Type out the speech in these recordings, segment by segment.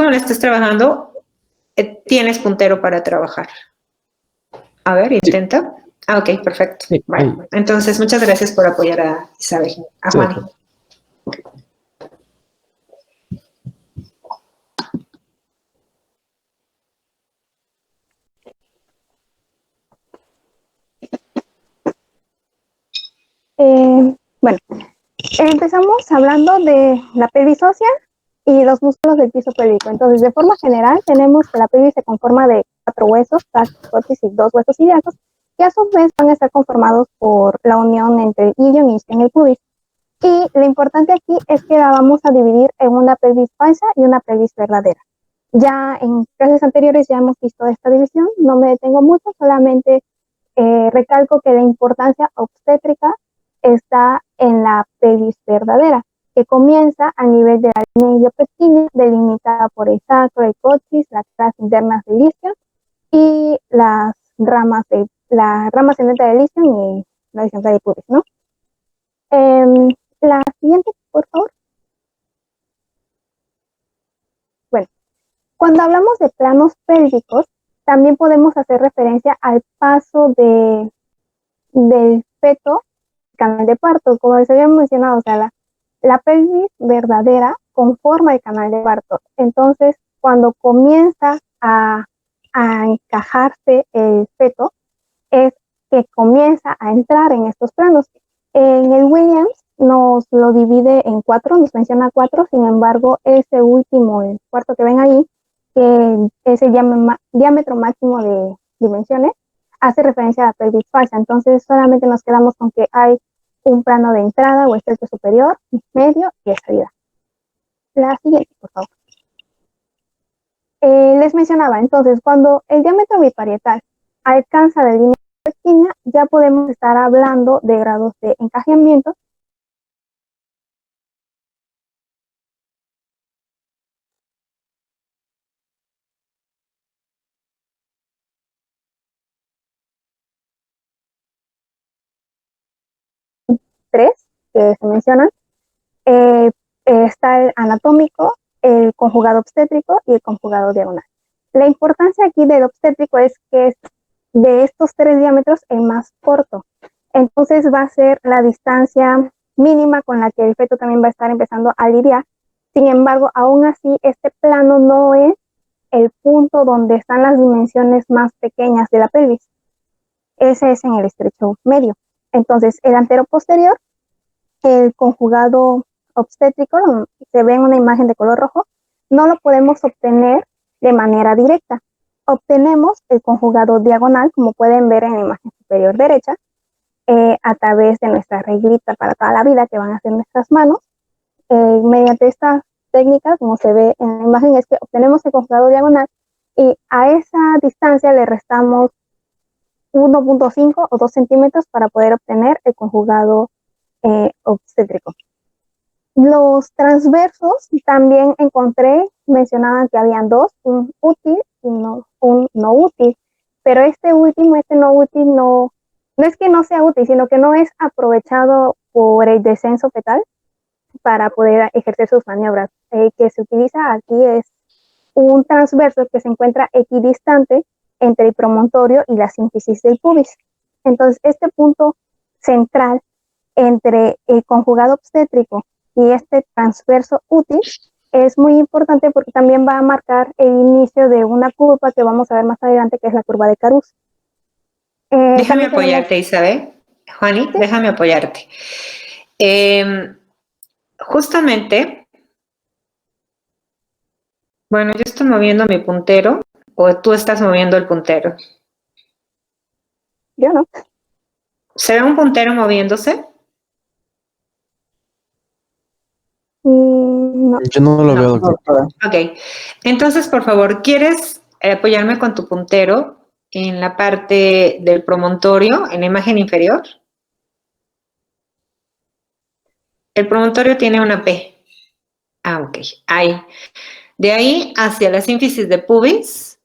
como la estés trabajando, tienes puntero para trabajar. A ver, intenta. Sí. Ah, ok, perfecto. Sí, bueno, entonces muchas gracias por apoyar a Isabel, a Juani. Sí. Bueno, empezamos hablando de la pelvis ósea y los músculos del piso pélvico. Entonces, de forma general, tenemos que la pelvis se conforma de 4 huesos, taxis, coxis y 2 huesos ilíacos, que a su vez van a estar conformados por la unión entre el ilion y el pubis. Y lo importante aquí es que la vamos a dividir en una pelvis falsa y una pelvis verdadera. Ya en clases anteriores ya hemos visto esta división, no me detengo mucho, solamente recalco que la importancia obstétrica está en la pelvis verdadera, que comienza a nivel de la línea iliopectínea, delimitada por el sacro, el coxis, las clases internas del isquion y las ramas centrales del isquion y la horizontal del pubis, ¿no? La siguiente, por favor. Bueno, cuando hablamos de planos pélvicos, también podemos hacer referencia al paso del feto canal de parto, como les había mencionado, o sea, la pelvis verdadera conforma el canal de parto. Entonces, cuando comienza a encajarse el feto, es que comienza a entrar en estos planos. En el Williams nos lo divide en 4, nos menciona 4, sin embargo, ese último, el cuarto que ven ahí, que es el diámetro máximo de dimensiones, hace referencia a la pelvis falsa. Entonces, solamente nos quedamos con que hay un plano de entrada o estrecho superior, medio y de salida. La siguiente, por favor. Les mencionaba, entonces, cuando el diámetro biparietal alcanza la línea pequeña, ya podemos estar hablando de grados de encajamiento. Tres que se mencionan. Está el anatómico, el conjugado obstétrico y el conjugado diagonal. La importancia aquí del obstétrico es que es de estos 3 diámetros el más corto. Entonces va a ser la distancia mínima con la que el feto también va a estar empezando a lidiar. Sin embargo, aún así, este plano no es el punto donde están las dimensiones más pequeñas de la pelvis. Ese es en el estrecho medio. Entonces, el antero-posterior, el conjugado obstétrico, se ve en una imagen de color rojo, no lo podemos obtener de manera directa. Obtenemos el conjugado diagonal, como pueden ver en la imagen superior derecha, a través de nuestra reglita para toda la vida que van a ser nuestras manos. Mediante estas técnicas, como se ve en la imagen, es que obtenemos el conjugado diagonal y a esa distancia le restamos 1.5 o 2 centímetros para poder obtener el conjugado obstétrico. Los transversos también encontré, mencionaban que habían 2, un útil y un no útil, pero este no útil no es que no sea útil, sino que no es aprovechado por el descenso fetal para poder ejercer sus maniobras. El que se utiliza aquí es un transverso que se encuentra equidistante entre el promontorio y la sínfisis del pubis. Entonces, este punto central entre el conjugado obstétrico y este transverso útil es muy importante porque también va a marcar el inicio de una curva que vamos a ver más adelante, que es la curva de Carus. Déjame apoyarte, Isabel. Juani, ¿sí? Déjame apoyarte. Justamente, bueno, yo estoy moviendo mi puntero, o tú estás moviendo el puntero. Yo no. ¿Se ve un puntero moviéndose? No. Yo no lo veo, doctora. Ok, entonces, por favor, ¿quieres apoyarme con tu puntero en la parte del promontorio, en la imagen inferior? El promontorio tiene una P. Ah, ok, ahí. De ahí hacia la sínfisis de pubis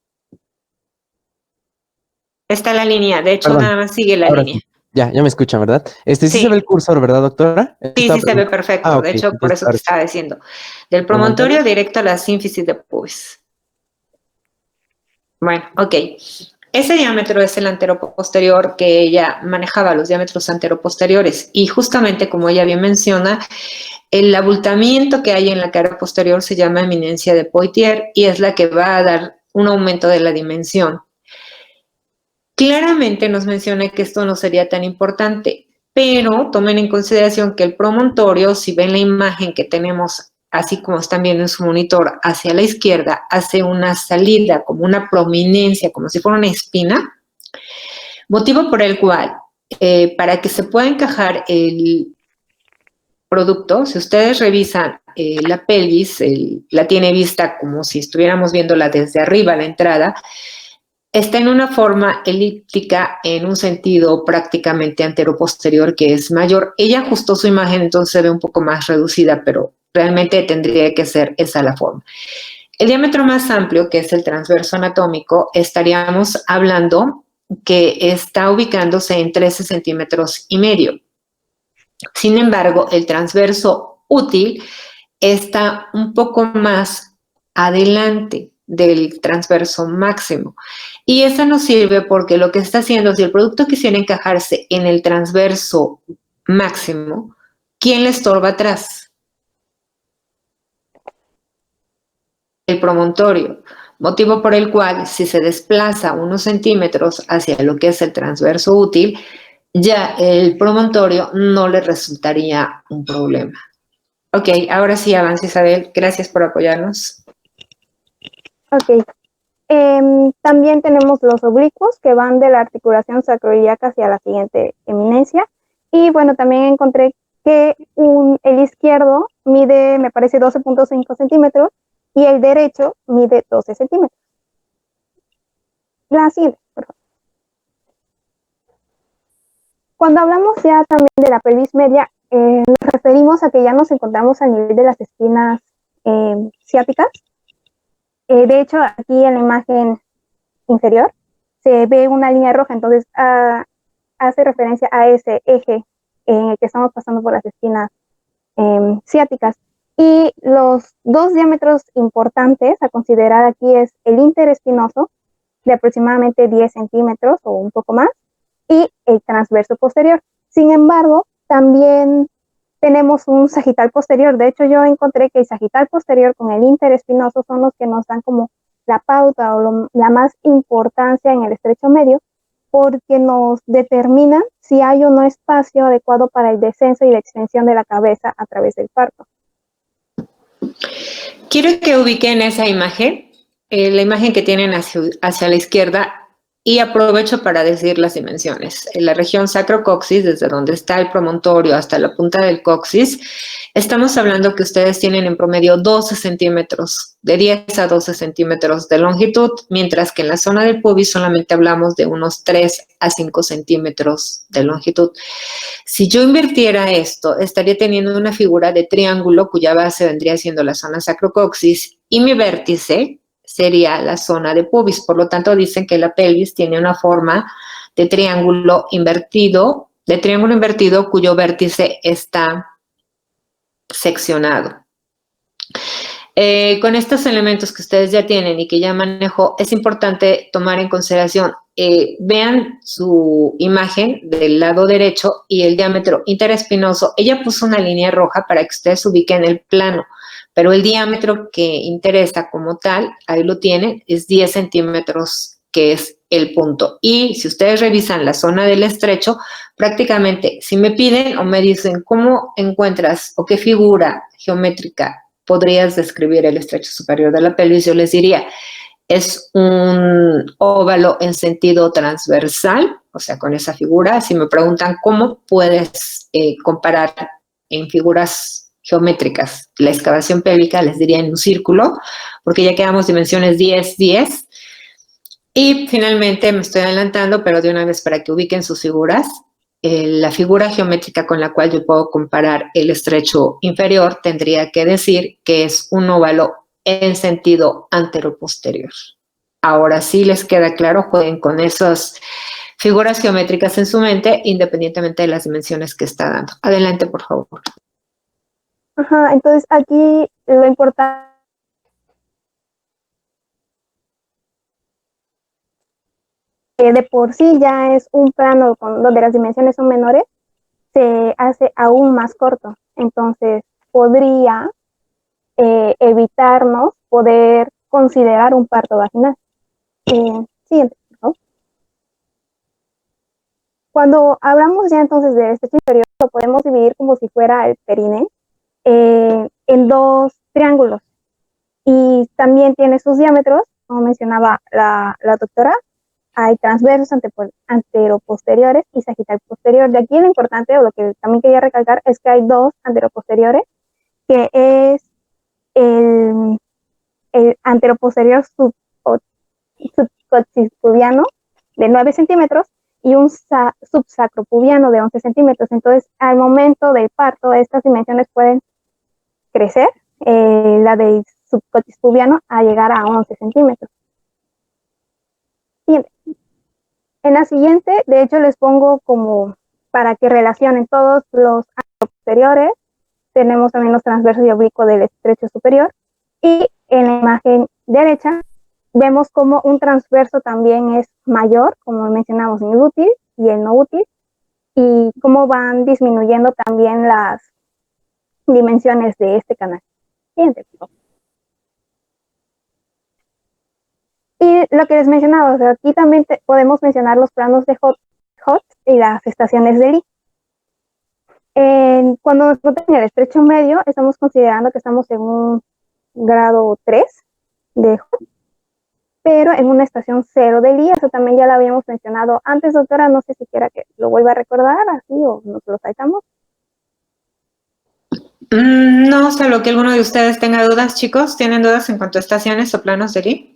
está la línea, de hecho nada más sigue la línea. Ya me escuchan, ¿verdad? Sí Sí. se ve el cursor, ¿verdad, doctora? Sí, sí se ve perfecto. De hecho, por eso te estaba diciendo. Del promontorio directo a la sínfisis de pubis. Bueno, ok. Ese diámetro es el anteroposterior que ella manejaba, los diámetros anteroposteriores. Y justamente, como ella bien menciona, el abultamiento que hay en la cara posterior se llama eminencia de Poitiers y es la que va a dar un aumento de la dimensión. Claramente nos menciona que esto no sería tan importante, pero tomen en consideración que el promontorio, si ven la imagen que tenemos, así como están viendo en su monitor, hacia la izquierda, hace una salida, como una prominencia, como si fuera una espina, motivo por el cual, para que se pueda encajar el producto, si ustedes revisan la pelvis, la tiene vista como si estuviéramos viéndola desde arriba, la entrada, está en una forma elíptica en un sentido prácticamente anteroposterior que es mayor. Ella ajustó su imagen, entonces se ve un poco más reducida, pero realmente tendría que ser esa la forma. El diámetro más amplio, que es el transverso anatómico, estaríamos hablando que está ubicándose en 13 centímetros y medio. Sin embargo, el transverso útil está un poco más adelante del transverso máximo. Y esa nos sirve porque lo que está haciendo, si el producto quisiera encajarse en el transverso máximo, ¿quién le estorba atrás? El promontorio. Motivo por el cual, si se desplaza unos centímetros hacia lo que es el transverso útil, ya el promontorio no le resultaría un problema. Ok, ahora sí avanza Isabel. Gracias por apoyarnos. Ok. También tenemos los oblicuos que van de la articulación sacroiliaca hacia la siguiente eminencia. Y bueno, también encontré que el izquierdo mide, me parece, 12.5 centímetros y el derecho mide 12 centímetros. La siguiente, por favor. Cuando hablamos ya también de la pelvis media, nos referimos a que ya nos encontramos al nivel de las espinas ciáticas. De hecho, aquí en la imagen inferior se ve una línea roja, entonces hace referencia a ese eje en el que estamos pasando por las espinas ciáticas. Y los dos diámetros importantes a considerar aquí es el interespinoso, de aproximadamente 10 centímetros o un poco más, y el transverso posterior. Sin embargo, también tenemos un sagital posterior. De hecho, yo encontré que el sagital posterior con el interespinoso son los que nos dan como la pauta o la más importancia en el estrecho medio, porque nos determinan si hay o no espacio adecuado para el descenso y la extensión de la cabeza a través del parto. Quiero que ubiquen esa imagen, la imagen que tienen hacia la izquierda, y aprovecho para decir las dimensiones. En la región sacrocoxis, desde donde está el promontorio hasta la punta del coxis, estamos hablando que ustedes tienen en promedio 12 centímetros, de 10 a 12 centímetros de longitud, mientras que en la zona del pubis solamente hablamos de unos 3 a 5 centímetros de longitud. Si yo invirtiera esto, estaría teniendo una figura de triángulo cuya base vendría siendo la zona sacrocoxis y mi vértice sería la zona de pubis. Por lo tanto, dicen que la pelvis tiene una forma de triángulo invertido cuyo vértice está seccionado. Con estos elementos que ustedes ya tienen y que ya manejo, es importante tomar en consideración, vean su imagen del lado derecho y el diámetro interespinoso. Ella puso una línea roja para que ustedes ubiquen el plano, pero el diámetro que interesa como tal, ahí lo tienen, es 10 centímetros, que es el punto. Y si ustedes revisan la zona del estrecho, prácticamente si me piden o me dicen cómo encuentras o qué figura geométrica podrías describir el estrecho superior de la pelvis, yo les diría, es un óvalo en sentido transversal, o sea, con esa figura. Si me preguntan cómo puedes comparar en figuras geométricas la excavación pélvica, les diría en un círculo, porque ya quedamos dimensiones 10, 10. Y finalmente me estoy adelantando, pero de una vez para que ubiquen sus figuras, la figura geométrica con la cual yo puedo comparar el estrecho inferior tendría que decir que es un óvalo en sentido anteroposterior. Ahora sí les queda claro, jueguen con esas figuras geométricas en su mente, independientemente de las dimensiones que está dando. Adelante, por favor. Ajá, entonces aquí lo importante de por sí ya es un plano donde las dimensiones son menores, se hace aún más corto. Entonces podría evitarnos poder considerar un parto vaginal. Siguiente, por favor. Cuando hablamos ya entonces de este inferior, lo podemos dividir como si fuera el perine en dos triángulos. Y también tiene sus diámetros, como mencionaba la doctora. Hay transversos anteroposteriores y sagital posterior. De aquí lo importante, o lo que también quería recalcar, es que hay dos anteroposteriores, que es el anteroposterior subcoccipubiano de 9 centímetros y un subsacropubiano de 11 centímetros. Entonces, al momento del parto, estas dimensiones pueden crecer, la del subcoccipubiano a llegar a 11 centímetros. Siguiente. En la siguiente, de hecho, les pongo como para que relacionen todos los posteriores. Tenemos también los transversos y oblicuos del estrecho superior. Y en la imagen derecha, vemos como un transverso también es mayor, como mencionamos en el útil y el no útil, y cómo van disminuyendo también las dimensiones de este canal. Siguiente, por favor. Y lo que les mencionaba, o sea, aquí también podemos mencionar los planos de Hot y las estaciones de Lee. Cuando nos encontramos en el estrecho medio, estamos considerando que estamos en un grado 3 de Hot, pero en una estación 0 de Lee. Eso también ya lo habíamos mencionado antes, doctora. No sé si quiera que lo vuelva a recordar así o nos lo saltamos. No, salvo que alguno de ustedes tenga dudas, chicos. ¿Tienen dudas en cuanto a estaciones o planos de Lee?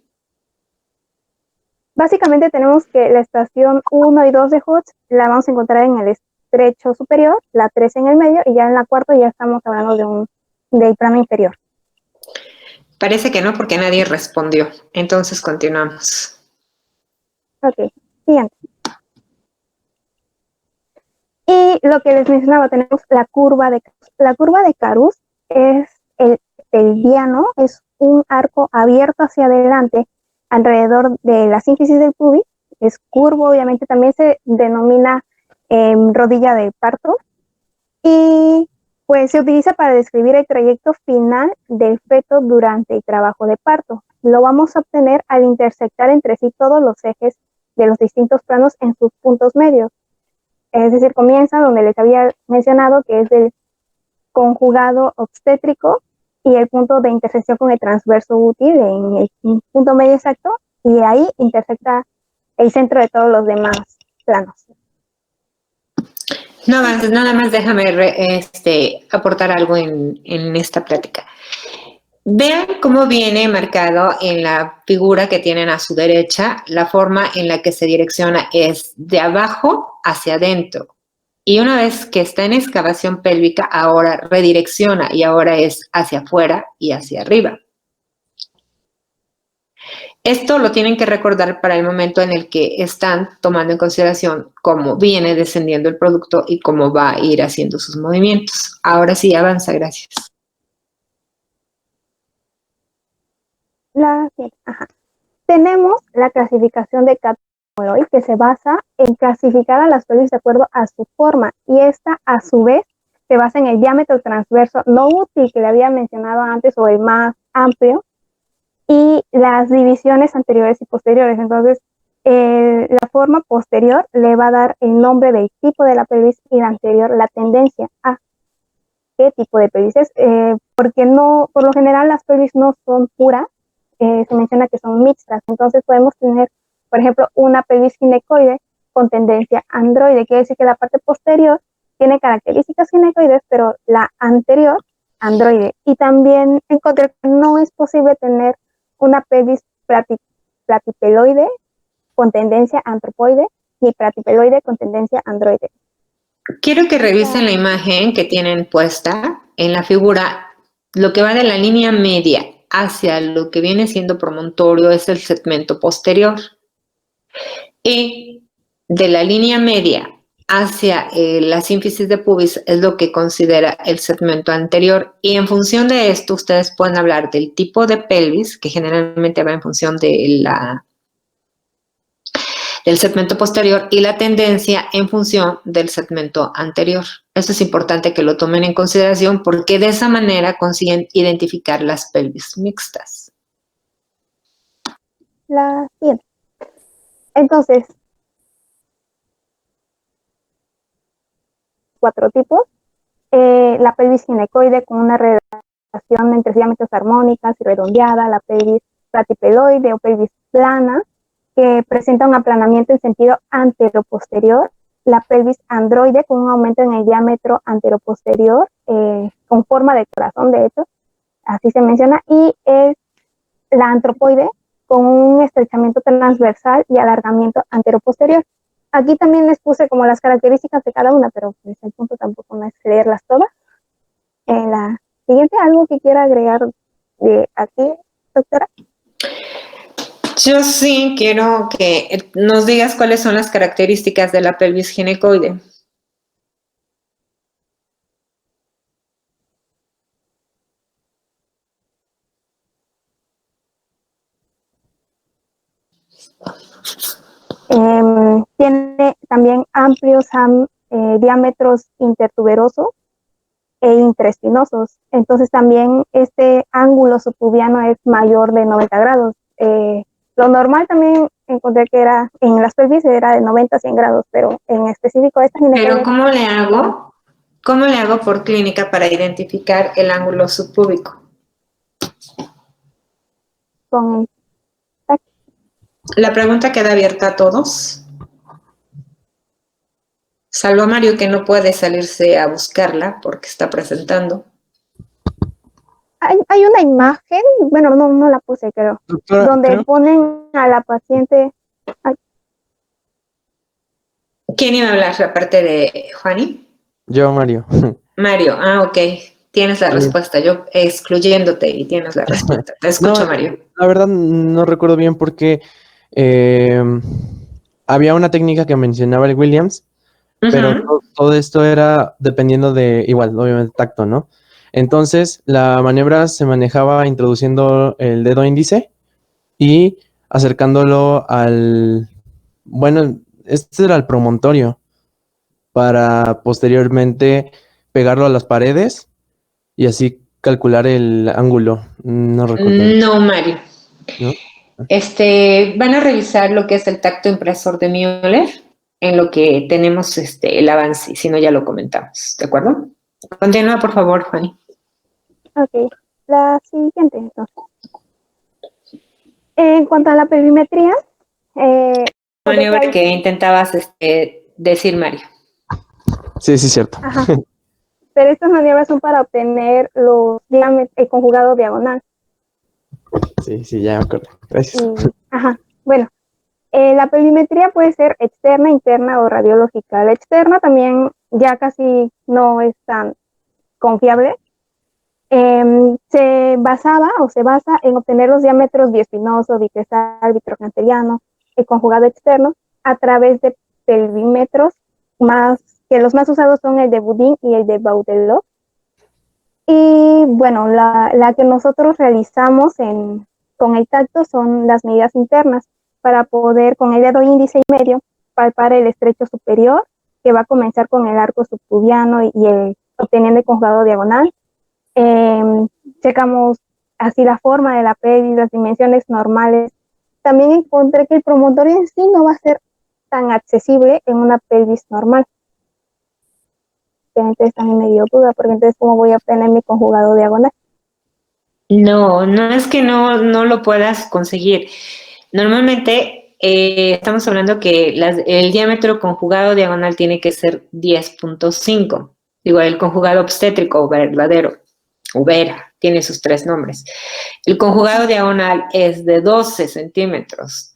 Básicamente tenemos que la estación 1 y 2 de Hot la vamos a encontrar en el estrecho superior, la 3 en el medio, y ya en la cuarta ya estamos hablando del plano inferior. Parece que no, porque nadie respondió. Entonces continuamos. Ok, siguiente. Y lo que les mencionaba, tenemos la curva de Carus. La curva de Carus es el pelviano, es un arco abierto hacia adelante alrededor de la sínfisis del pubis. Es curvo, obviamente también se denomina rodilla de parto. Y pues se utiliza para describir el trayecto final del feto durante el trabajo de parto. Lo vamos a obtener al intersectar entre sí todos los ejes de los distintos planos en sus puntos medios. Es decir, comienza donde les había mencionado, que es el conjugado obstétrico y el punto de intersección con el transverso útil en el punto medio exacto, y ahí intersecta el centro de todos los demás planos. Nada más déjame aportar algo en esta plática. Vean cómo viene marcado en la figura que tienen a su derecha, la forma en la que se direcciona es de abajo hacia adentro. Y una vez que está en excavación pélvica, ahora redirecciona y ahora es hacia afuera y hacia arriba. Esto lo tienen que recordar para el momento en el que están tomando en consideración cómo viene descendiendo el producto y cómo va a ir haciendo sus movimientos. Ahora sí, avanza, gracias. Tenemos la clasificación de Catmuller, que se basa en clasificar a las pelvis de acuerdo a su forma, y esta a su vez se basa en el diámetro transverso no útil que le había mencionado antes, o el más amplio, y las divisiones anteriores y posteriores. Entonces, la forma posterior le va a dar el nombre del tipo de la pelvis, y la anterior la tendencia a qué tipo de pelvis es, porque no, por lo general las pelvis no son puras, se menciona que son mixtas. Entonces podemos tener, por ejemplo, una pelvis ginecoide con tendencia androide. Quiere decir que la parte posterior tiene características ginecoides, pero la anterior androide. Y también encontré que no es posible tener una pelvis platipeloide con tendencia antropoide, ni platipeloide con tendencia androide. Quiero que revisen la imagen que tienen puesta en la figura. Lo que va de la línea media hacia lo que viene siendo promontorio es el segmento posterior. Y de la línea media hacia la sínfisis de pubis es lo que considera el segmento anterior, y en función de esto ustedes pueden hablar del tipo de pelvis, que generalmente va en función de del segmento posterior, y la tendencia en función del segmento anterior. Eso es importante que lo tomen en consideración porque de esa manera consiguen identificar las pelvis mixtas. La siguiente. Entonces, 4 tipos. La pelvis ginecoide con una relación entre diámetros armónicas y redondeada, la pelvis platipedoide o pelvis plana, que presenta un aplanamiento en sentido antero-posterior, la pelvis androide con un aumento en el diámetro antero-posterior, con forma de corazón, de hecho, así se menciona, y la antropoide con un estrechamiento transversal y alargamiento antero-posterior. Aquí también les puse como las características de cada una, pero pues el punto tampoco no es leerlas todas. La siguiente, ¿algo que quiera agregar de aquí, doctora? Yo sí quiero que nos digas cuáles son las características de la pelvis ginecoide. Tiene también amplios diámetros intertuberosos e intraespinosos. Entonces también este ángulo subpubiano es mayor de 90 grados. Lo normal también encontré que era en las pelvis era de 90 a 100 grados, pero en específico esta ginecoide. Pero ¿cómo le hago? ¿Cómo le hago por clínica para identificar el ángulo subpúbico? Con el La pregunta queda abierta a todos. Salvo a Mario, que no puede salirse a buscarla porque está presentando. hay una imagen, bueno, no la puse, creo, Doctora, donde creo- ponen a la paciente. ¿Quién iba a hablar aparte de Juani? Yo, Mario. Mario, ok. Tienes la respuesta. Yo excluyéndote y tienes la respuesta. Te escucho, No, Mario. la verdad no recuerdo bien porque había una técnica que mencionaba el Williams, pero todo esto era dependiendo de, igual, obviamente, tacto, ¿no? Entonces, la maniobra se manejaba introduciendo el dedo índice y acercándolo bueno, este era el promontorio, para posteriormente pegarlo a las paredes y así calcular el ángulo. No recuerdo, No, Mario. ¿no? Van a revisar lo que es el tacto impresor de Müller, en lo que tenemos el avance, si no ya lo comentamos, ¿de acuerdo? Continúa, por favor, Juani. Ok, la siguiente entonces. En cuanto a la pelvimetría, Maniobra que intentabas decir, Mario. Sí, cierto. ajá, pero estas maniobras son para obtener los diámetros, el conjugado diagonal. Sí, ya me acuerdo. Gracias. Bueno, la pelvimetría puede ser externa, interna o radiológica. La externa también ya casi no es tan confiable. Se basaba o se basa en obtener los diámetros biespinoso, bicrestal, vitrocanteriano, el conjugado externo, a través de pelvímetros que los más usados son el de Boudin y el de Baudelot. Y bueno, la que nosotros realizamos con el tacto son las medidas internas para poder con el dedo índice y medio palpar el estrecho superior, que va a comenzar con el arco subpubiano y obteniendo el conjugado diagonal. Checamos así la forma de la pelvis, las dimensiones normales. También encontré que el promontorio en sí no va a ser tan accesible en una pelvis normal. Entonces también me dio duda, porque entonces ¿cómo voy a obtener mi conjugado diagonal? No es que no lo puedas conseguir. Normalmente estamos hablando que el diámetro conjugado diagonal tiene que ser 10.5. Igual el conjugado obstétrico o verdadero, Ubera, tiene sus 3 nombres. El conjugado diagonal es de 12 centímetros.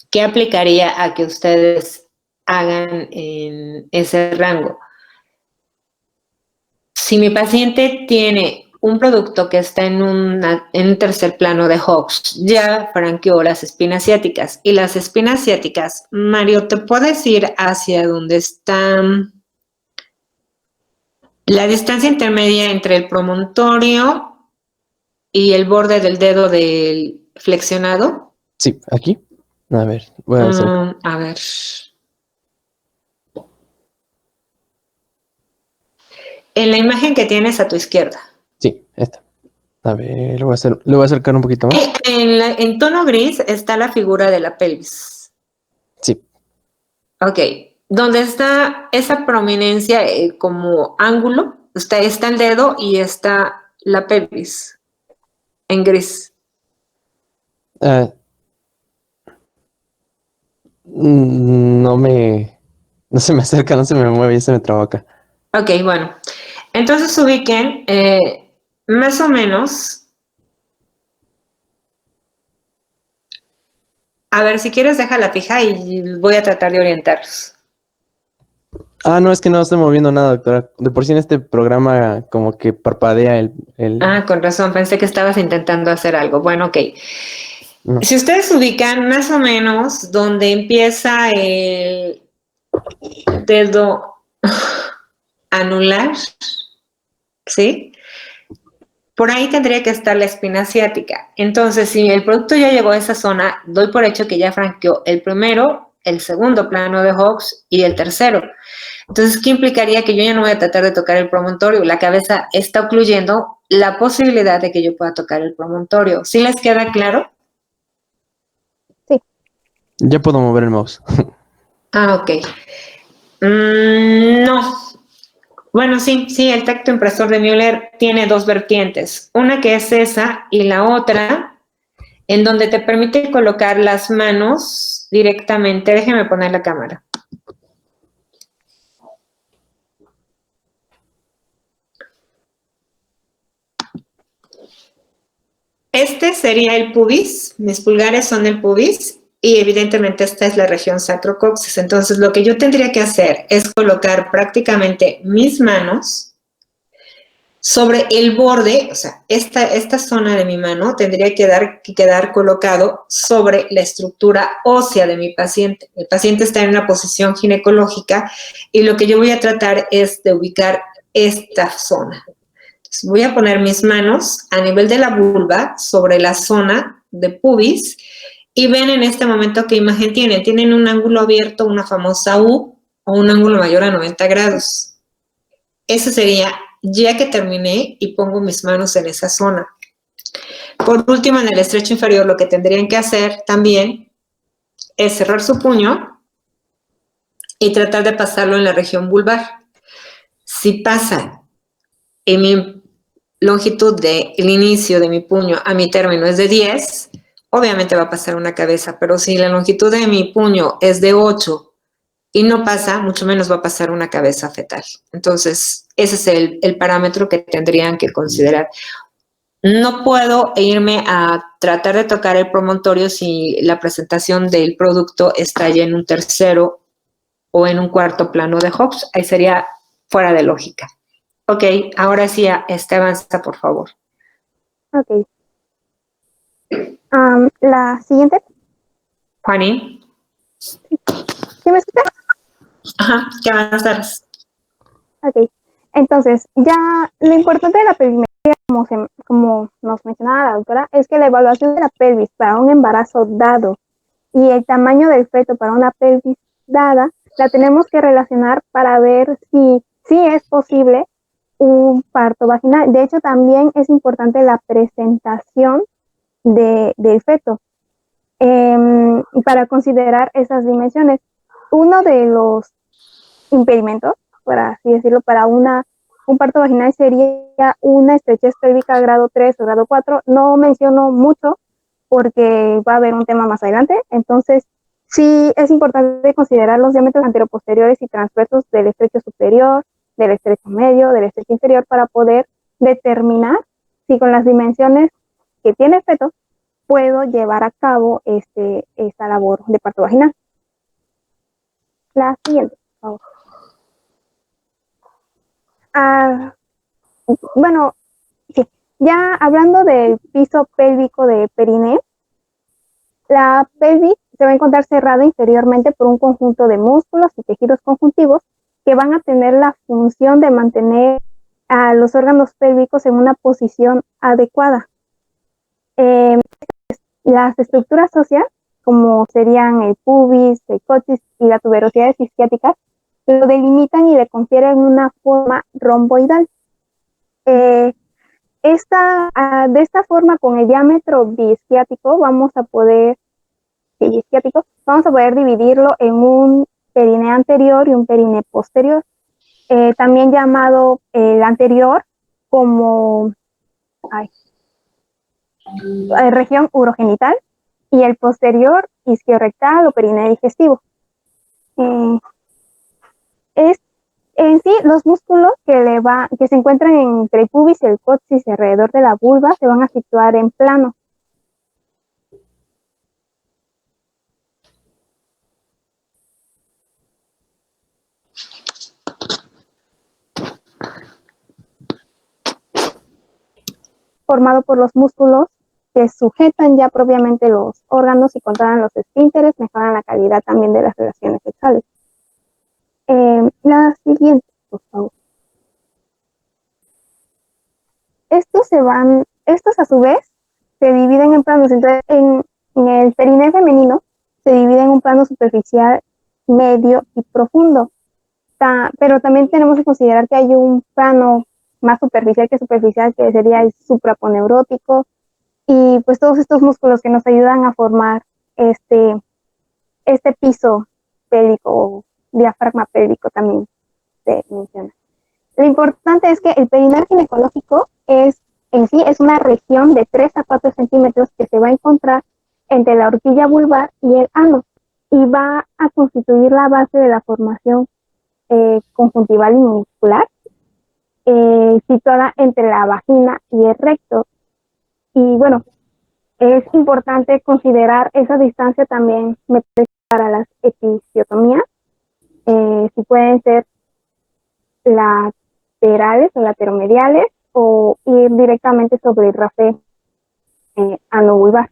¿Qué aplicaría a que ustedes hagan en ese rango? Si mi paciente tiene un producto que está en un tercer plano de Hooks ya franqueó las espinas ciáticas. Y las espinas ciáticas, Mario, ¿te puedes ir hacia donde está la distancia intermedia entre el promontorio y el borde del dedo del flexionado? Sí, aquí. A ver, voy a hacer. A ver. En la imagen que tienes a tu izquierda. Sí, esta. A ver, lo voy a acercar un poquito más. En tono gris está la figura de la pelvis. Sí. Ok. Donde está esa prominencia como ángulo, está el dedo y está la pelvis en gris. No se me acerca, no se me mueve, ya se me traba acá. Ok, bueno. Entonces ubiquen más o menos. A ver, si quieres déjala fija y voy a tratar de orientarlos. No, es que no estoy moviendo nada, doctora. De por sí en este programa como que parpadea el... Con razón, pensé que estabas intentando hacer algo. Bueno, ok. No. Si ustedes ubican más o menos donde empieza el dedo anular, ¿sí? Por ahí tendría que estar la espina ciática. Entonces, si el producto ya llegó a esa zona, doy por hecho que ya franqueó el primero, el segundo plano de Hooks y el tercero. Entonces, ¿qué implicaría que yo ya no voy a tratar de tocar el promontorio? La cabeza está ocluyendo la posibilidad de que yo pueda tocar el promontorio. ¿Sí les queda claro? Sí. Ya puedo mover el mouse. Ok. No. Bueno, sí, el tacto impresor de Müller tiene dos vertientes. Una que es esa y la otra en donde te permite colocar las manos directamente. Déjeme poner la cámara. Este sería el pubis, mis pulgares son el pubis y evidentemente esta es la región sacrocoxis. Entonces lo que yo tendría que hacer es colocar prácticamente mis manos sobre el borde, o sea, esta zona de mi mano tendría que quedar colocado sobre la estructura ósea de mi paciente. El paciente está en una posición ginecológica y lo que yo voy a tratar es de ubicar esta zona. Entonces, voy a poner mis manos a nivel de la vulva sobre la zona de pubis y ven en este momento qué imagen tienen. Tienen un ángulo abierto, una famosa U o un ángulo mayor a 90 grados. Eso sería ya que terminé y pongo mis manos en esa zona. Por último, en el estrecho inferior, lo que tendrían que hacer también es cerrar su puño y tratar de pasarlo en la región vulvar. Si pasa en mi longitud del inicio de mi puño a mi término es de 10, obviamente va a pasar una cabeza, pero si la longitud de mi puño es de 8 y no pasa, mucho menos va a pasar una cabeza fetal. Entonces, ese es el parámetro que tendrían que considerar. No puedo irme a tratar de tocar el promontorio si la presentación del producto está ya en un tercero o en un cuarto plano de Hooks. Ahí sería fuera de lógica. Ok, ahora sí, avanza, por favor. Ok. La siguiente. Juanín. ¿Sí me escuchas? Ajá, que avanzaras. Ok. Entonces, ya lo importante de la pelvimetría, como nos mencionaba la doctora, es que la evaluación de la pelvis para un embarazo dado y el tamaño del feto para una pelvis dada, la tenemos que relacionar para ver si es posible un parto vaginal. De hecho, también es importante la presentación del feto para considerar esas dimensiones. Uno de los impedimentos, por así decirlo, para un parto vaginal sería una estrechez pélvica grado 3 o grado 4. No menciono mucho porque va a haber un tema más adelante. Entonces, sí es importante considerar los diámetros anteroposteriores y transversos del estrecho superior, del estrecho medio, del estrecho inferior para poder determinar si con las dimensiones que tiene el feto puedo llevar a cabo esta labor de parto vaginal. La siguiente, por favor. Bueno, sí. Ya hablando del piso pélvico de perineo, la pelvis se va a encontrar cerrada interiormente por un conjunto de músculos y tejidos conjuntivos que van a tener la función de mantener a los órganos pélvicos en una posición adecuada. Las estructuras óseas, como serían el pubis, el coxis y las tuberosidades isquiáticas, lo delimitan y le confieren una forma romboidal. De esta forma, con el diámetro biisquiático, vamos a poder dividirlo en un perine anterior y un perine posterior, también llamado el anterior como región urogenital y el posterior isquiorrectal o perine digestivo. En sí, los músculos que se encuentran entre el pubis y el coxis y alrededor de la vulva se van a situar en plano. Formado por los músculos que sujetan ya propiamente los órganos y controlan los esfínteres, mejoran la calidad también de las relaciones sexuales. La siguiente, por favor. Estos a su vez se dividen en planos. Entonces, en el perineo femenino se divide en un plano superficial, medio y profundo. Pero también tenemos que considerar que hay un plano más superficial, que sería el supraponeurótico, y pues todos estos músculos que nos ayudan a formar este piso pélvico o diafragma pélvico también se menciona. Lo importante es que el perineo ginecológico es una región de 3 a 4 centímetros que se va a encontrar entre la horquilla vulvar y el ano, y va a constituir la base de la formación conjuntival y muscular, situada entre la vagina y el recto. Y bueno, es importante considerar esa distancia también para las episiotomías, si pueden ser laterales o lateromediales o ir directamente sobre el rafe anovulvar.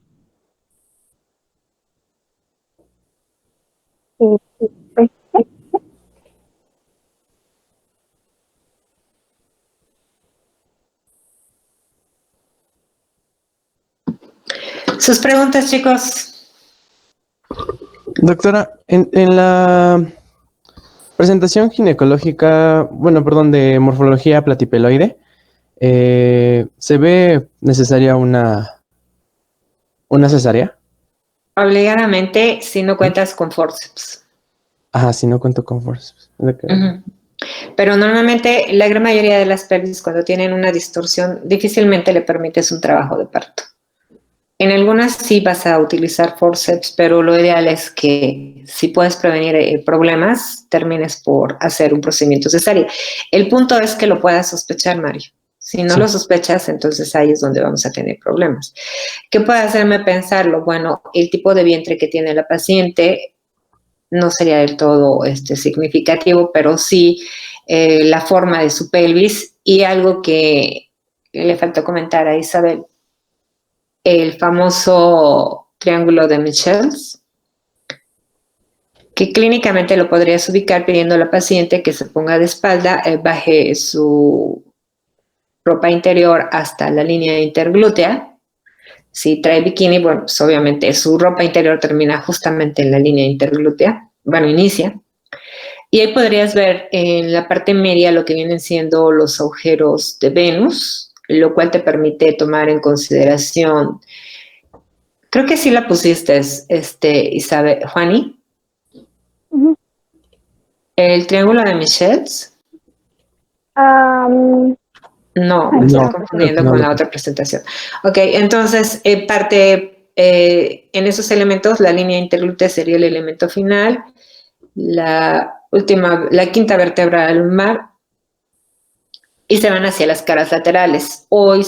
Sus preguntas, chicos. Doctora, en la presentación ginecológica, de morfología platipeloide, ¿se ve necesaria una cesárea? Obligadamente, si no cuentas con forceps. Ajá, si no cuento con forceps. Pero normalmente la gran mayoría de las pelvis, cuando tienen una distorsión, difícilmente le permites un trabajo de parto. En algunas sí vas a utilizar forceps, pero lo ideal es que si puedes prevenir problemas, termines por hacer un procedimiento cesárea. El punto es que lo puedas sospechar, Mario. Si no lo sospechas, entonces ahí es donde vamos a tener problemas. ¿Qué puede hacerme pensarlo? Bueno, el tipo de vientre que tiene la paciente no sería del todo significativo, pero sí la forma de su pelvis, y algo que le faltó comentar a Isabel, el famoso triángulo de Michels, que clínicamente lo podrías ubicar pidiendo a la paciente que se ponga de espalda, baje su ropa interior hasta la línea interglútea. Si trae bikini, bueno, pues obviamente su ropa interior termina justamente en la línea interglútea, bueno, inicia. Y ahí podrías ver en la parte media lo que vienen siendo los agujeros de Venus, lo cual te permite tomar en consideración, creo que sí la pusiste, Isabel, Juani, el triángulo de Michels. No, me estoy confundiendo con la otra presentación. Ok, entonces, en esos elementos, la línea interglútea sería el elemento final, la quinta vértebra lumbar, y se van hacia las caras laterales. Hoy,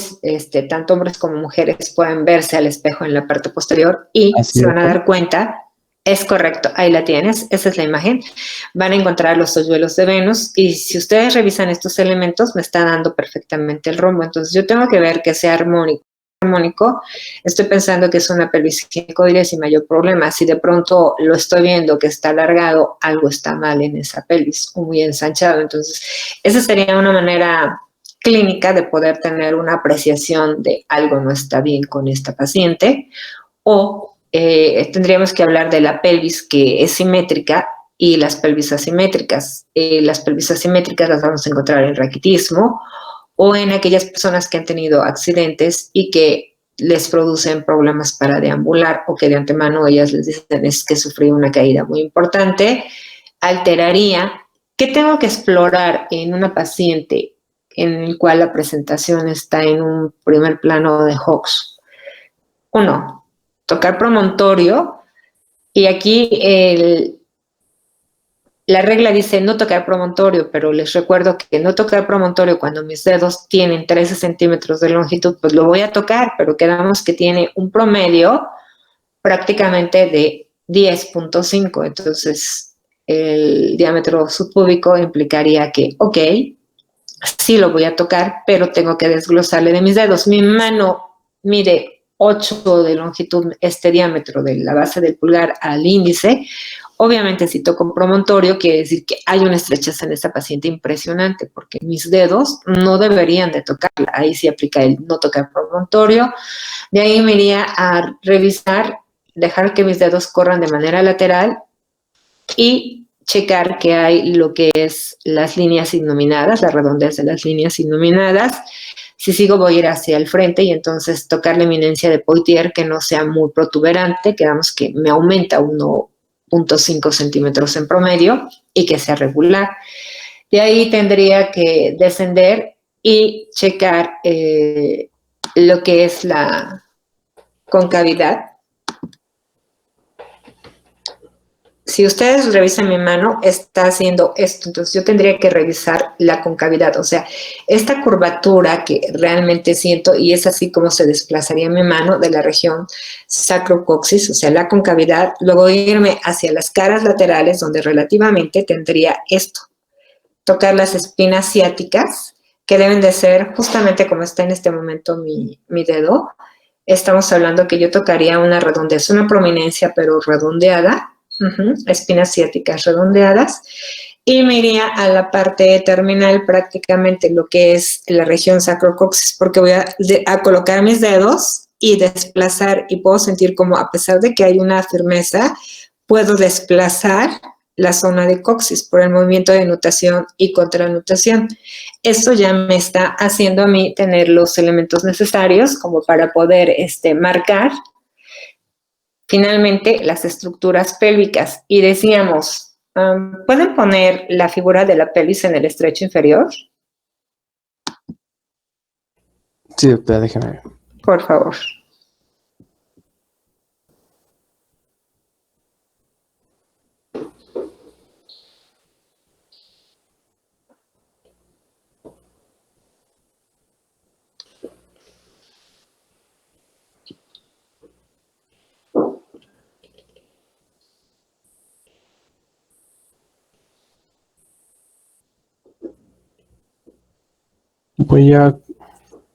tanto hombres como mujeres pueden verse al espejo en la parte posterior y se van a dar cuenta Es correcto, ahí la tienes, esa es la imagen. Van a encontrar los hoyuelos de Venus y si ustedes revisan estos elementos me está dando perfectamente el rombo. Entonces yo tengo que ver que sea armónico. Estoy pensando que es una pelvis ginecoidea sin mayor problema. Si de pronto lo estoy viendo que está alargado, algo está mal en esa pelvis o muy ensanchado. Entonces esa sería una manera clínica de poder tener una apreciación de algo no está bien con esta paciente. O tendríamos que hablar de la pelvis que es simétrica y las pelvis asimétricas. Las pelvis asimétricas las vamos a encontrar en raquitismo o en aquellas personas que han tenido accidentes y que les producen problemas para deambular o que de antemano ellas les dicen es que sufrí una caída muy importante, alteraría. ¿Qué tengo que explorar en una paciente en el cual la presentación está en un primer plano de Hawkes? Uno, tocar promontorio, y aquí la regla dice no tocar promontorio, pero les recuerdo que no tocar promontorio cuando mis dedos tienen 13 centímetros de longitud, pues lo voy a tocar, pero quedamos que tiene un promedio prácticamente de 10.5, entonces el diámetro subpúbico implicaría que, ok, sí lo voy a tocar, pero tengo que desglosarle de mis dedos. Mi mano mide 8 de longitud, este diámetro de la base del pulgar al índice. Obviamente si toco un promontorio quiere decir que hay una estrechez en esta paciente impresionante porque mis dedos no deberían de tocarla. Ahí sí aplica el no tocar promontorio. De ahí me iría a revisar, dejar que mis dedos corran de manera lateral y checar que hay lo que es las líneas innominadas, la redondez de las líneas innominadas. Si sigo voy a ir hacia el frente y entonces tocar la eminencia de Poitier que no sea muy protuberante, quedamos que me aumenta 1.5 centímetros en promedio y que sea regular. De ahí tendría que descender y checar lo que es la concavidad. Si ustedes revisan mi mano, está haciendo esto, entonces yo tendría que revisar la concavidad, o sea, esta curvatura que realmente siento y es así como se desplazaría mi mano de la región sacrocoxis, o sea, la concavidad, luego irme hacia las caras laterales donde relativamente tendría esto, tocar las espinas ciáticas que deben de ser justamente como está en este momento mi dedo. Estamos hablando que yo tocaría una redondez, una prominencia pero redondeada, espinas ciáticas redondeadas, y me iría a la parte terminal, prácticamente lo que es la región sacrocoxis, porque voy a colocar mis dedos y desplazar, y puedo sentir como a pesar de que hay una firmeza, puedo desplazar la zona de coxis por el movimiento de nutación y contranutación. Esto ya me está haciendo a mí tener los elementos necesarios como para poder marcar finalmente las estructuras pélvicas. Y decíamos, ¿pueden poner la figura de la pelvis en el estrecho inferior? Sí, doctora, déjame ver. Por favor.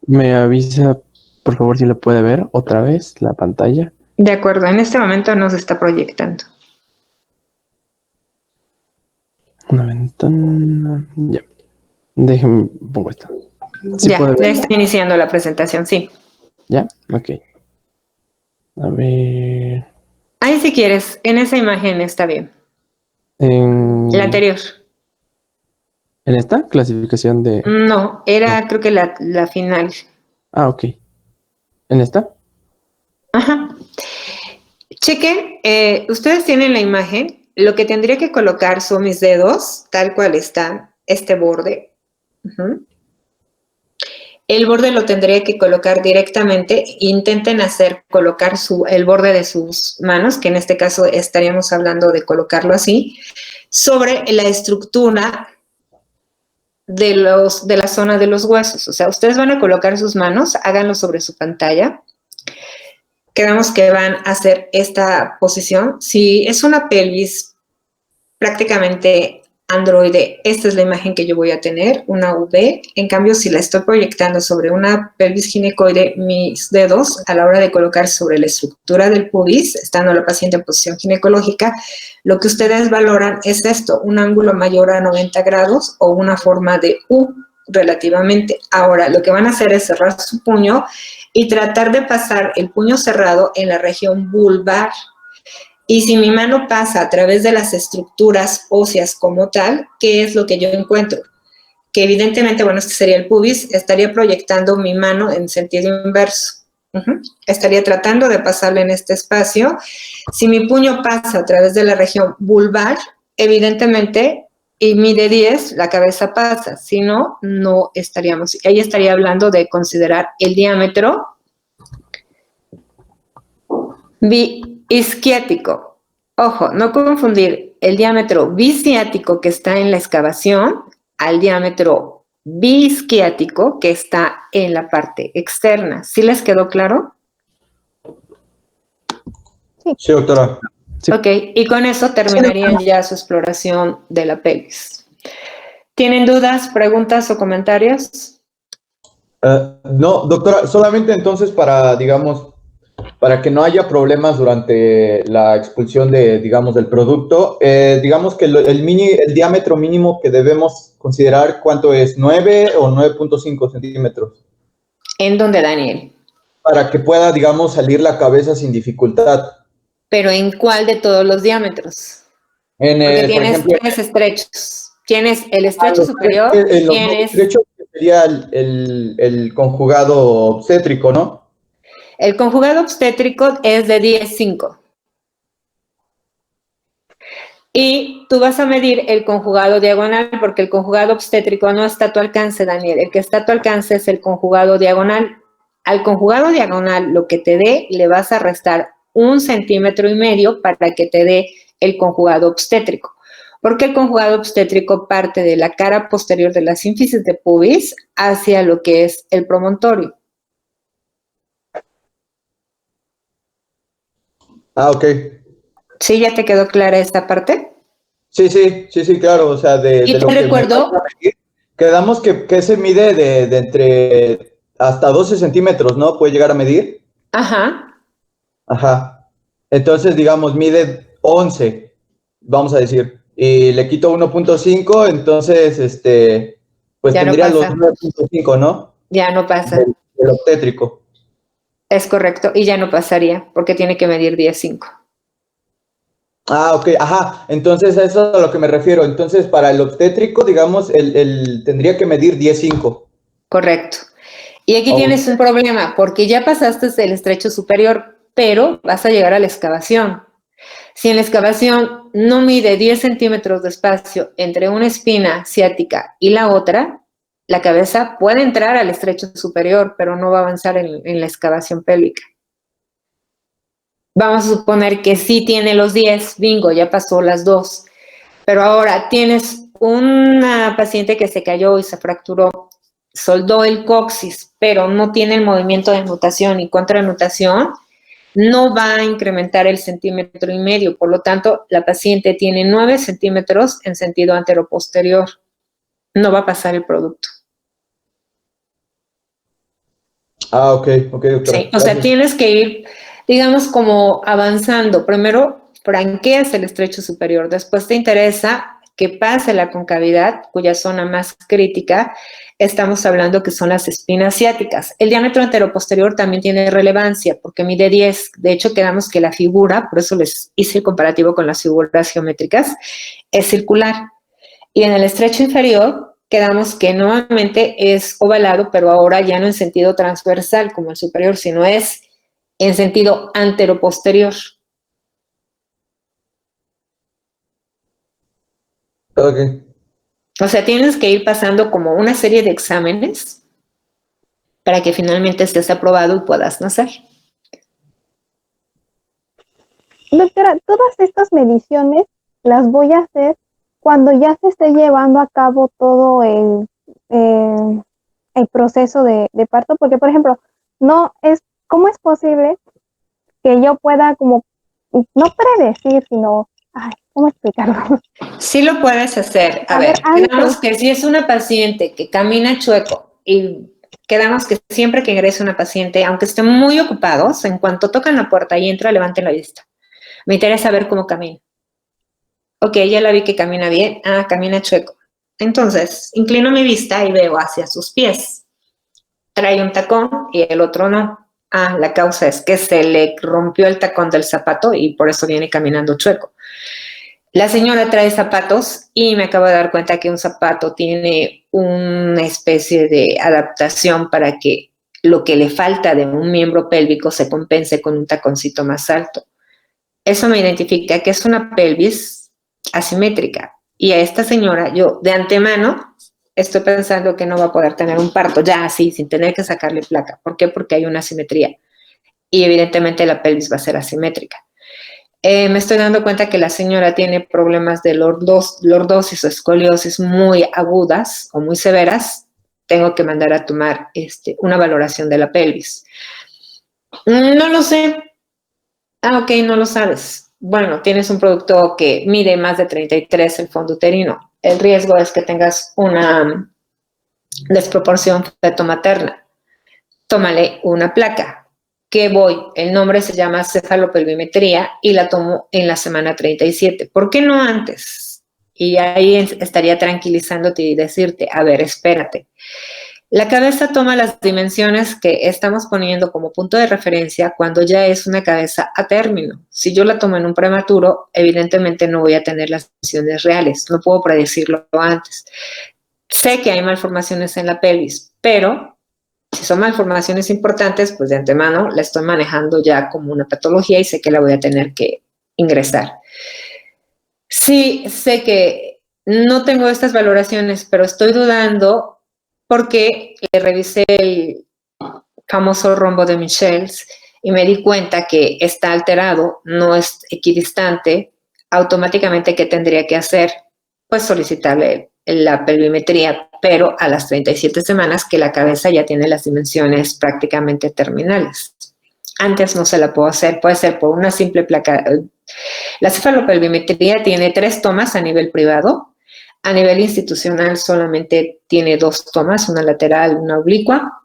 Me avisa, por favor, si le puede ver otra vez la pantalla. De acuerdo, en este momento no se está proyectando. Una ventana. Ya. Déjenme pongo esto. ¿Sí ya está iniciando la presentación, sí. ¿Ya? Ok. A ver. Ahí si quieres, en esa imagen está bien. La anterior. ¿En esta clasificación de...? No, era creo que la final. Ah, ok. ¿En esta? Ajá. Chequen, ustedes tienen la imagen. Lo que tendría que colocar son mis dedos, tal cual está este borde. El borde lo tendría que colocar directamente. Intenten colocar el borde de sus manos, que en este caso estaríamos hablando de colocarlo así, sobre la estructura de la zona de los huesos. O sea, ustedes van a colocar sus manos, háganlo sobre su pantalla. quedamos que van a hacer esta posición. Si es una pelvis prácticamente androide, esta es la imagen que yo voy a tener, una V. En cambio, si la estoy proyectando sobre una pelvis ginecoide, mis dedos, a la hora de colocar sobre la estructura del pubis, estando la paciente en posición ginecológica, lo que ustedes valoran es esto, un ángulo mayor a 90 grados o una forma de U relativamente. Ahora, lo que van a hacer es cerrar su puño y tratar de pasar el puño cerrado en la región vulvar. Y si mi mano pasa a través de las estructuras óseas como tal, ¿qué es lo que yo encuentro? Que evidentemente, bueno, este sería el pubis, estaría proyectando mi mano en sentido inverso. Estaría tratando de pasarle en este espacio. Si mi puño pasa a través de la región vulvar, evidentemente, y mide 10, la cabeza pasa. Si no, no estaríamos. Ahí estaría hablando de considerar el diámetro isquiático. Ojo, no confundir el diámetro biciático que está en la excavación al diámetro biisquiático que está en la parte externa. ¿Sí les quedó claro? Sí, doctora. Sí. Ok, y con eso terminarían ya su exploración de la pelvis. ¿Tienen dudas, preguntas o comentarios? No, doctora, solamente entonces para, digamos, para que no haya problemas durante la expulsión de, digamos, del producto, digamos que el diámetro mínimo que debemos considerar, ¿cuánto es? ¿9 o 9.5 centímetros? ¿En dónde, Daniel? Para que pueda, digamos, salir la cabeza sin dificultad. ¿Pero en cuál de todos los diámetros? Porque Por tienes ejemplo, tres estrechos. Tienes el estrecho los superior, en los tienes estrechos sería el conjugado obstétrico, ¿no? el conjugado obstétrico es de 10,5. Y tú vas a medir el conjugado diagonal porque el conjugado obstétrico no está a tu alcance, Daniel. El que está a tu alcance es el conjugado diagonal. Al conjugado diagonal, lo que te dé, le vas a restar 1,5 centímetros para que te dé el conjugado obstétrico. Porque el conjugado obstétrico parte de la cara posterior de la sínfisis de pubis hacia lo que es el promontorio. Ah, ok. ¿Sí ya te quedó clara esta parte? Sí, claro. O sea, de Y lo te que recuerdo, quedamos que se mide de entre hasta 12 centímetros, ¿no? Puede llegar a medir. ajá, Ajá. Entonces, digamos, mide 11, vamos a decir. Y le quito 1.5, entonces, pues ya no tendría los pasa, 9.5, ¿no? ya no pasa. Del obstétrico. Es correcto, y ya no pasaría, porque tiene que medir 10,5. Ah, ok, ajá. Entonces, a eso es a lo que me refiero. Entonces, para el obstétrico, digamos, tendría que medir 10.5. Correcto. Y aquí tienes un problema, porque ya pasaste el estrecho superior, pero vas a llegar a la excavación. Si en la excavación no mide 10 centímetros de espacio entre una espina ciática y la otra, la cabeza puede entrar al estrecho superior, pero no va a avanzar en la excavación pélvica. Vamos a suponer que sí tiene los 10, bingo, ya pasó las 2. Pero ahora tienes una paciente que se cayó y se fracturó, soldó el coxis, pero no tiene el movimiento de nutación y contranutación, no va a incrementar el 1,5 centímetros. Por lo tanto, la paciente tiene 9 centímetros en sentido anteroposterior. No va a pasar el producto. Ah, ok, doctora. Sí, o sea, tienes que ir, digamos, como avanzando. Primero franqueas el estrecho superior, después te interesa que pase la concavidad, cuya zona más crítica estamos hablando que son las espinas ciáticas. El diámetro anteroposterior también tiene relevancia porque mide 10. De hecho, quedamos que la figura, por eso les hice el comparativo con las figuras geométricas, es circular. Y en el estrecho inferior quedamos que nuevamente es ovalado, pero ahora ya no en sentido transversal como el superior, sino es en sentido anteroposterior. Ok. O sea, tienes que ir pasando como una serie de exámenes para que finalmente estés aprobado y puedas nacer. Doctora, todas estas mediciones las voy a hacer cuando ya se esté llevando a cabo todo el proceso de parto, porque, por ejemplo, ¿cómo es posible que yo pueda como, no predecir, sino, ay, ¿cómo explicarlo? Sí lo puedes hacer. A A ver, ver, quedamos que si es una paciente que camina chueco y quedamos que siempre que ingrese una paciente, aunque estén muy ocupados, en cuanto tocan la puerta y entra, levanten la vista. Me interesa ver cómo camina. Ok, ya la vi que camina bien. Ah, camina chueco. Entonces, inclino mi vista y veo hacia sus pies. Trae un tacón y el otro no. Ah, la causa es que se le rompió el tacón del zapato y por eso viene caminando chueco. La señora trae zapatos y me acabo de dar cuenta que un zapato tiene una especie de adaptación para que lo que le falta de un miembro pélvico se compense con un taconcito más alto. Eso me identifica que es una pelvis asimétrica. Y a esta señora, yo de antemano estoy pensando que no va a poder tener un parto ya así, sin tener que sacarle placa. ¿Por qué? Porque hay una asimetría. Y evidentemente la pelvis va a ser asimétrica. Me estoy dando cuenta que la señora tiene problemas de lordosis o escoliosis muy agudas o muy severas. Tengo que mandar a tomar una valoración de la pelvis. No lo sé. Ah, ok, no lo sabes. Bueno, tienes un producto que mide más de 33 el fondo uterino. El riesgo es que tengas una desproporción feto-materna. Tómale una placa. Que voy, el nombre se llama cefalopelvimetría y la tomo en la semana 37. ¿Por qué no antes? Y ahí estaría tranquilizándote y decirte, a ver, espérate. La cabeza toma las dimensiones que estamos poniendo como punto de referencia cuando ya es una cabeza a término. Si yo la tomo en un prematuro, evidentemente no voy a tener las dimensiones reales, no puedo predecirlo antes. Sé que hay malformaciones en la pelvis, pero si son malformaciones importantes, pues de antemano la estoy manejando ya como una patología y sé que la voy a tener que ingresar. Sí, sé que no tengo estas valoraciones, pero estoy dudando porque le revisé el famoso rombo de Michels y me di cuenta que está alterado, no es equidistante. Automáticamente, ¿qué tendría que hacer? Pues solicitarle la pelvimetría, pero a las 37 semanas que la cabeza ya tiene las dimensiones prácticamente terminales. Antes no se la puedo hacer, puede ser por una simple placa. La cefalopelvimetría tiene 3 tomas a nivel privado. A nivel institucional solamente tiene 2 tomas, una lateral, una oblicua.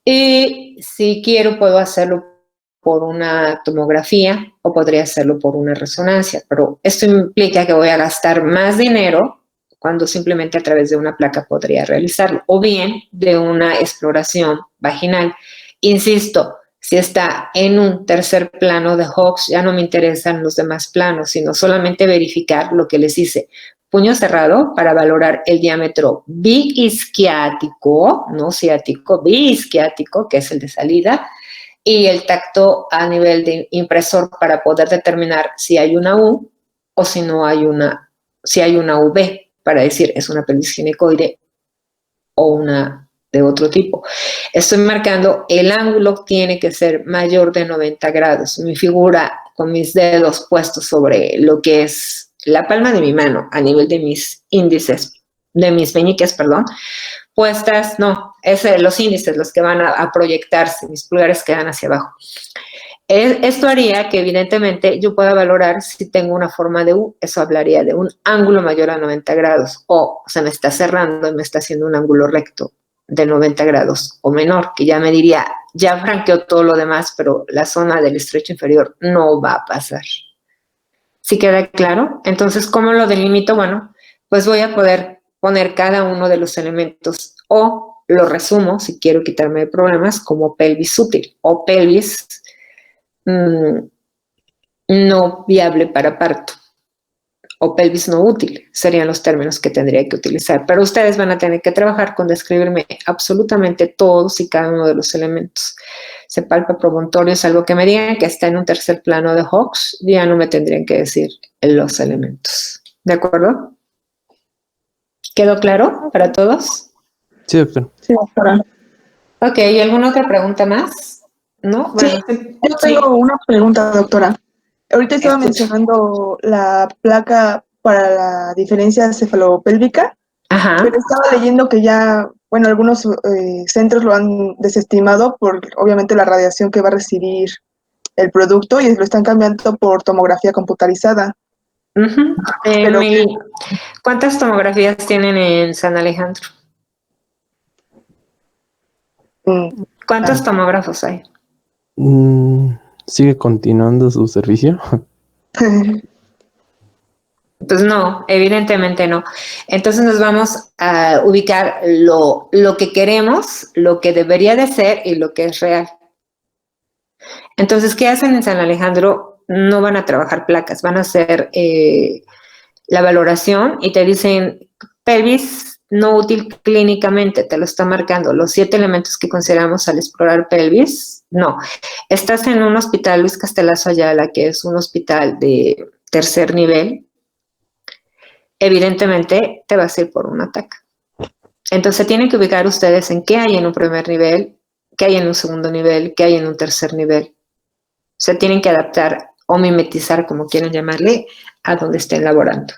Y si quiero puedo hacerlo por una tomografía o podría hacerlo por una resonancia, pero esto implica que voy a gastar más dinero cuando simplemente a través de una placa podría realizarlo, o bien de una exploración vaginal. Insisto, si está en un tercer plano de Hawkes, ya no me interesan los demás planos, sino solamente verificar lo que les hice. Puño cerrado para valorar el diámetro biisquiático, no ciático, biisquiático, que es el de salida, y el tacto a nivel de impresor para poder determinar si hay una U o si no hay si hay una V, para decir es una pelvis ginecoide o una de otro tipo. Estoy marcando, el ángulo tiene que ser mayor de 90 grados. Mi figura con mis dedos puestos sobre lo que es la palma de mi mano a nivel de mis índices, de mis meñiques, perdón, puestas, no, es los índices los que van a proyectarse, mis pulgares quedan hacia abajo. Esto haría que evidentemente yo pueda valorar si tengo una forma de U, eso hablaría de un ángulo mayor a 90 grados, o se me está cerrando y me está haciendo un ángulo recto de 90 grados o menor, que ya me diría, ya franqueó todo lo demás, pero la zona del estrecho inferior no va a pasar. ¿Sí queda claro? Entonces, ¿cómo lo delimito? Bueno, pues voy a poder poner cada uno de los elementos o lo resumo, si quiero quitarme de problemas, como pelvis útil o pelvis no viable para parto o pelvis no útil, serían los términos que tendría que utilizar. Pero ustedes van a tener que trabajar con describirme absolutamente todos y cada uno de los elementos. Se palpa promontorio, salvo que me digan que está en un tercer plano de Hawkes, ya no me tendrían que decir los elementos. ¿De acuerdo? ¿Quedó claro para todos? Sí, doctor. Sí, doctora. Ok, ¿y alguna otra pregunta más? ¿No? Sí, Bueno, yo tengo una pregunta, doctora. Ahorita estaba escucho. mencionando la placa para la diferencia cefalopélvica, Ajá. pero estaba leyendo que ya, bueno, algunos centros lo han desestimado por, obviamente, la radiación que va a recibir el producto y lo están cambiando por tomografía computarizada. Pero- Meli, ¿cuántas tomografías tienen en San Alejandro? ¿Cuántos tomógrafos hay? ¿Sigue continuando su servicio? Pues no, evidentemente no. Entonces nos vamos a ubicar lo que queremos, lo que debería de ser y lo que es real. Entonces, ¿qué hacen en San Alejandro? No van a trabajar placas, van a hacer la valoración y te dicen pelvis no útil clínicamente, te lo está marcando. Los 7 elementos que consideramos al explorar pelvis, no. Estás en un hospital Luis Castelazo Ayala, que es un hospital de tercer nivel, evidentemente te vas a ir por un ataque. Entonces tienen que ubicar ustedes en qué hay en un primer nivel, qué hay en un segundo nivel, qué hay en un tercer nivel. Se tienen que adaptar o mimetizar, como quieran llamarle, a donde estén laborando.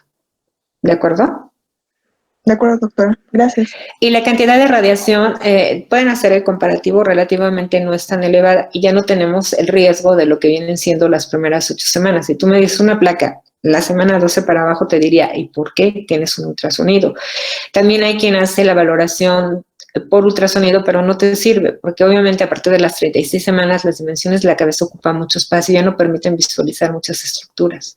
¿De acuerdo? De acuerdo, doctora. Gracias. Y la cantidad de radiación, pueden hacer el comparativo, relativamente no es tan elevada y ya no tenemos el riesgo de lo que vienen siendo las primeras 8 semanas. Si tú me dices una placa, la semana 12 para abajo te diría, ¿y por qué tienes un ultrasonido? También hay quien hace la valoración por ultrasonido, pero no te sirve, porque obviamente a partir de las 36 semanas las dimensiones de la cabeza ocupan mucho espacio y ya no permiten visualizar muchas estructuras.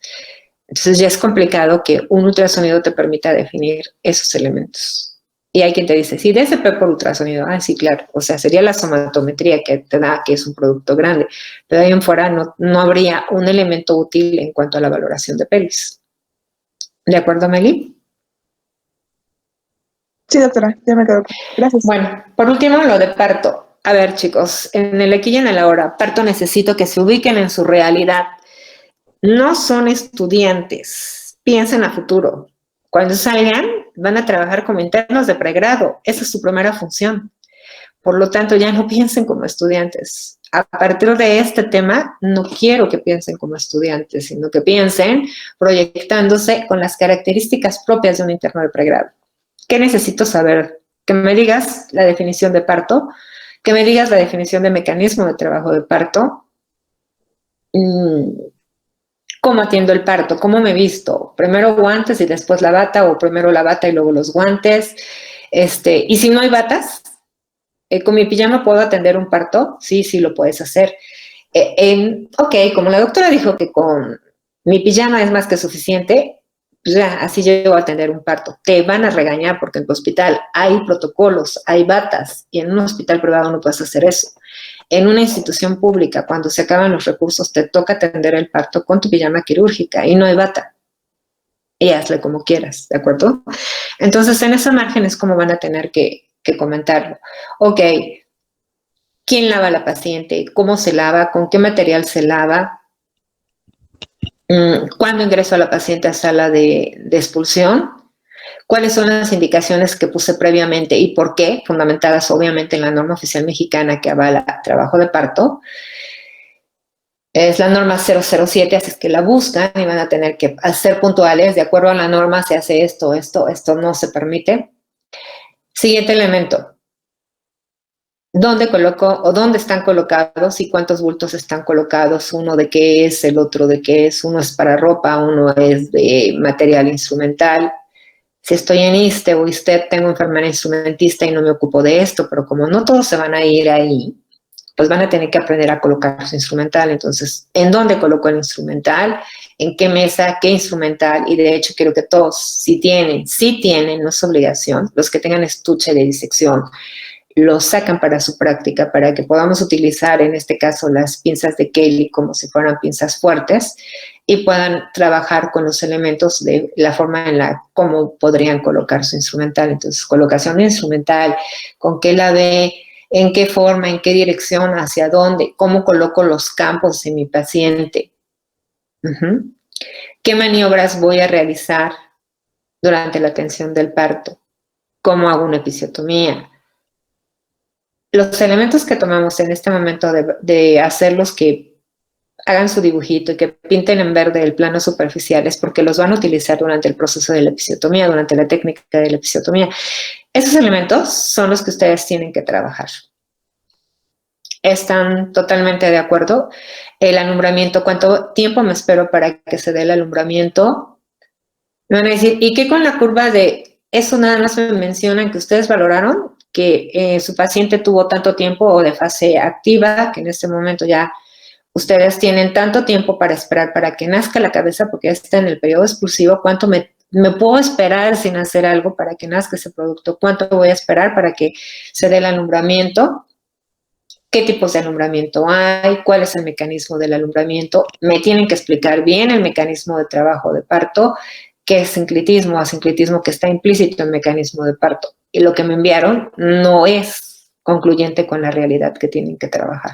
Entonces ya es complicado que un ultrasonido te permita definir esos elementos. Y hay quien te dice, sí, DSP por ultrasonido. Ah, sí, claro. O sea, sería la somatometría que te da que es un producto grande. Pero ahí en fuera no habría un elemento útil en cuanto a la valoración de pelvis. ¿De acuerdo, Meli? Sí, doctora, ya me quedo. Gracias. Bueno, por último, lo de parto. A ver, chicos, en el aquí y en el ahora, parto necesito que se ubiquen en su realidad. No son estudiantes, piensen a futuro. Cuando salgan, van a trabajar como internos de pregrado. Esa es su primera función. Por lo tanto, ya no piensen como estudiantes. A partir de este tema, no quiero que piensen como estudiantes, sino que piensen proyectándose con las características propias de un interno de pregrado. ¿Qué necesito saber? Que me digas la definición de parto, que me digas la definición de mecanismo de trabajo de parto, cómo atiendo el parto, cómo me visto, primero guantes y después la bata, o primero la bata y luego los guantes, y si no hay batas, ¿con mi pijama puedo atender un parto? Sí, sí lo puedes hacer. Ok, como la doctora dijo que con mi pijama es más que suficiente, pues ya, así llego a atender un parto. Te van a regañar porque en tu hospital hay protocolos, hay batas, y en un hospital privado no puedes hacer eso. En una institución pública, cuando se acaban los recursos, te toca atender el parto con tu pijama quirúrgica y no hay bata. Y hazle como quieras, ¿de acuerdo? Entonces, en ese margen es como van a tener que comentarlo. Ok, ¿quién lava a la paciente? ¿Cómo se lava? ¿Con qué material se lava? ¿Cuándo ingreso a la paciente a sala de expulsión? ¿Cuáles son las indicaciones que puse previamente y por qué? Fundamentadas obviamente en la norma oficial mexicana que avala trabajo de parto. Es la norma 007, así es que la buscan y van a tener que ser puntuales. De acuerdo a la norma se hace esto no se permite. Siguiente elemento. ¿Dónde coloco o dónde están colocados y cuántos bultos están colocados? Uno de qué es, el otro de qué es. Uno es para ropa, uno es de material instrumental. Si estoy en ISSSTE o ISSSTE, tengo enfermera instrumentista y no me ocupo de esto, pero como no todos se van a ir ahí, pues van a tener que aprender a colocar su instrumental. Entonces, ¿en dónde coloco el instrumental? ¿En qué mesa? ¿Qué instrumental? Y de hecho, quiero que todos, si tienen, no es obligación, los que tengan estuche de disección, lo sacan para su práctica, para que podamos utilizar, en este caso, las pinzas de Kelly como si fueran pinzas fuertes y puedan trabajar con los elementos de la forma en la cómo podrían colocar su instrumental. Entonces, colocación de instrumental, con qué la ve, en qué forma, en qué dirección, hacia dónde, cómo coloco los campos en mi paciente. ¿Qué maniobras voy a realizar durante la atención del parto? ¿Cómo hago una episiotomía? Los elementos que tomamos en este momento de hacerlos que hagan su dibujito y que pinten en verde el plano superficial es porque los van a utilizar durante el proceso de la episiotomía, durante la técnica de la episiotomía. Esos elementos son los que ustedes tienen que trabajar. están totalmente de acuerdo. El alumbramiento, ¿cuánto tiempo me espero para que se dé el alumbramiento? Me van a decir, ¿y qué con la curva de eso? Nada más me mencionan que ustedes valoraron que su paciente tuvo tanto tiempo o de fase activa, que en este momento ya ustedes tienen tanto tiempo para esperar para que nazca la cabeza, porque ya está en el periodo expulsivo. ¿Cuánto me puedo esperar sin hacer algo para que nazca ese producto? ¿Cuánto voy a esperar para que se dé el alumbramiento? ¿Qué tipos de alumbramiento hay? ¿Cuál es el mecanismo del alumbramiento? Me tienen que explicar bien el mecanismo de trabajo de parto, qué es sincretismo, asincretismo, que está implícito en el mecanismo de parto. Y lo que me enviaron no es concluyente con la realidad que tienen que trabajar.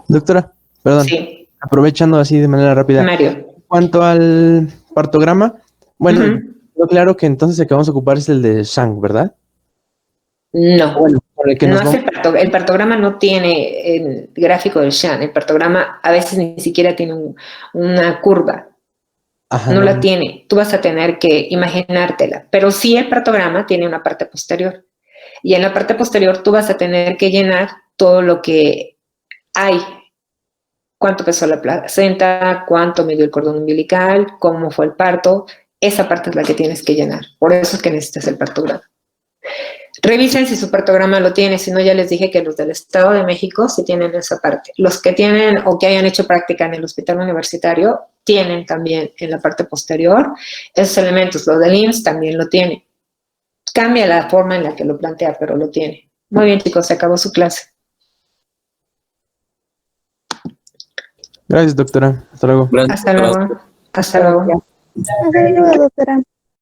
Doctora, perdón, Sí, aprovechando así de manera rápida. Mario. En cuanto al partograma, bueno, lo claro que entonces el que vamos a ocupar es el de Shang, ¿verdad? No, Bueno, por el que no nos es vamos... el partograma no tiene el gráfico del Shan. El partograma a veces ni siquiera tiene una curva. Ajá, No la tiene. Tú vas a tener que imaginártela. Pero sí el partograma tiene una parte posterior. Y en la parte posterior tú vas a tener que llenar todo lo que hay. Cuánto pesó la placenta, cuánto midió el cordón umbilical, cómo fue el parto. Esa parte es la que tienes que llenar. Por eso es que necesitas el partograma. Revisen si su partograma lo tiene, si no ya les dije que los del Estado de México sí tienen esa parte. Los que tienen o que hayan hecho práctica en el hospital universitario tienen también en la parte posterior esos elementos. Lo del IMSS también lo tiene. Cambia la forma en la que lo plantea, pero lo tiene. Muy bien, chicos, se acabó su clase. Gracias, doctora. Hasta luego. Gracias, Hasta luego. Hasta luego. Hasta luego, doctora.